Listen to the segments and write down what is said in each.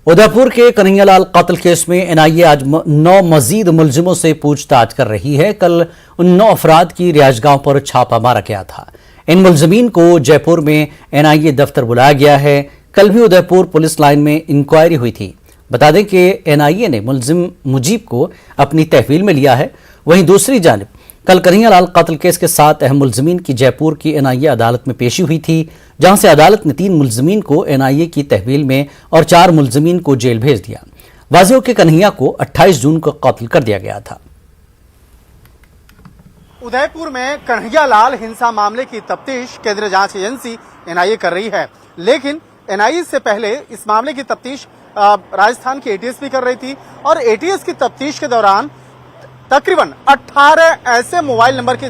उदयपुर के कन्हैयालाल कत्ल केस में एनआईए आज 9 मजीद मुलजिमों से पूछताछ कर रही है। कल उन 9 अफराद की रिहाइशगाह पर छापा मारा गया था। इन मुलजिमीन को जयपुर में एनआईए दफ्तर बुलाया गया है। कल भी उदयपुर पुलिस लाइन में इंक्वायरी हुई थी। बता दें कि एनआईए ने मुलजिम मुजीब को अपनी तहवील में लिया है। वहीं दूसरी जानिब कल कन्हैयालाल कत्ल केस के 7 अहम मुलजिमीन की जयपुर की एनआईए अदालत में पेशी हुई थी, जहां से अदालत ने 3 मुलजिमीन को एनआईए की तहवील में और 4 मुलजिमीन को जेल भेज दिया। वाज़ेह हो कि कन्हैया को 28 जून को कत्ल कर दिया गया था। उदयपुर में कन्हैयालाल हिंसा मामले की तफ्तीश केंद्रीय जांच एजेंसी एनआईए कर रही है, लेकिन एनआईए से पहले इस मामले की तफ्तीश राजस्थान की एटीएस भी कर रही थी और एटीएस की तफ्तीश के दौरान तकरीबन 18 ऐसे मोबाइल नंबर की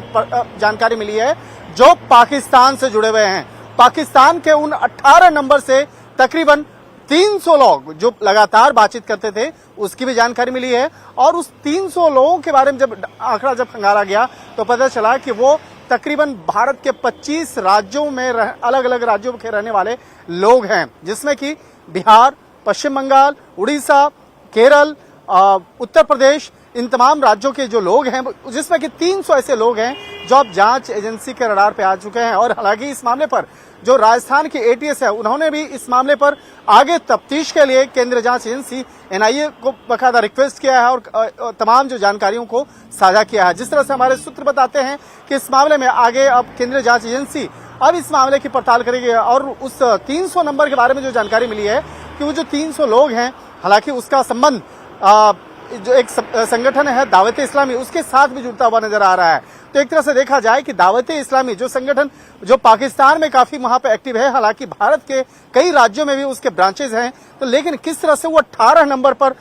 जानकारी मिली है जो पाकिस्तान से जुड़े हुए हैं। पाकिस्तान के उन 18 नंबर से तकरीबन 300 लोग जो लगातार बातचीत करते थे उसकी भी जानकारी मिली है और उस 300 लोगों के बारे में जब आंकड़ा खंगाला गया तो पता चला कि वो तकरीबन भारत के 25 राज्यों में अलग अलग राज्यों के रहने वाले लोग हैं, जिसमें कि बिहार, पश्चिम बंगाल, उड़ीसा, केरल, उत्तर प्रदेश, इन तमाम राज्यों के जो लोग हैं, जिसमें कि 300 ऐसे लोग हैं जो अब जांच एजेंसी के रडार पे आ चुके हैं। और हालांकि इस मामले पर जो राजस्थान की एटीएस है उन्होंने भी इस मामले पर आगे तफ्तीश के लिए केंद्रीय जांच एजेंसी एनआईए को बकायदा रिक्वेस्ट किया है और तमाम जो जानकारियों को साझा किया है। जिस तरह से हमारे सूत्र बताते हैं कि इस मामले में आगे अब केंद्रीय जांच एजेंसी अब इस मामले की पड़ताल करेगी और उस 300 नंबर के बारे में जो जानकारी मिली है कि वो जो 300 लोग हैं, हालांकि उसका संबंध जो एक संगठन है दावत इस्लामी, उसके साथ भी जुड़ता हुआ नजर आ रहा है। तो एक तरह से देखा जाए कि दावत इस्लामी जो संगठन जो पाकिस्तान में काफी वहां पे एक्टिव है, हालांकि भारत के कई राज्यों में भी उसके ब्रांचेज हैं, तो लेकिन किस तरह से वो 18 नंबर पर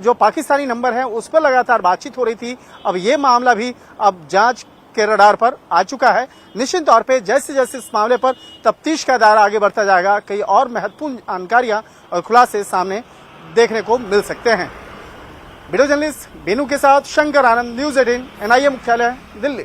जो पाकिस्तानी नंबर है उस पर लगातार बातचीत हो रही थी। अब ये मामला भी अब जांच के रडार पर आ चुका है। निश्चित तौर पर जैसे जैसे इस मामले पर तफ्तीश का दायरा आगे बढ़ता जाएगा, कई और महत्वपूर्ण जानकारियां और खुलासे सामने देखने को मिल सकते हैं। वीडियो जर्नलिस्ट बेनू के साथ शंकर आनंद, न्यूज़ 18 एनआईए मुख्यालय, दिल्ली।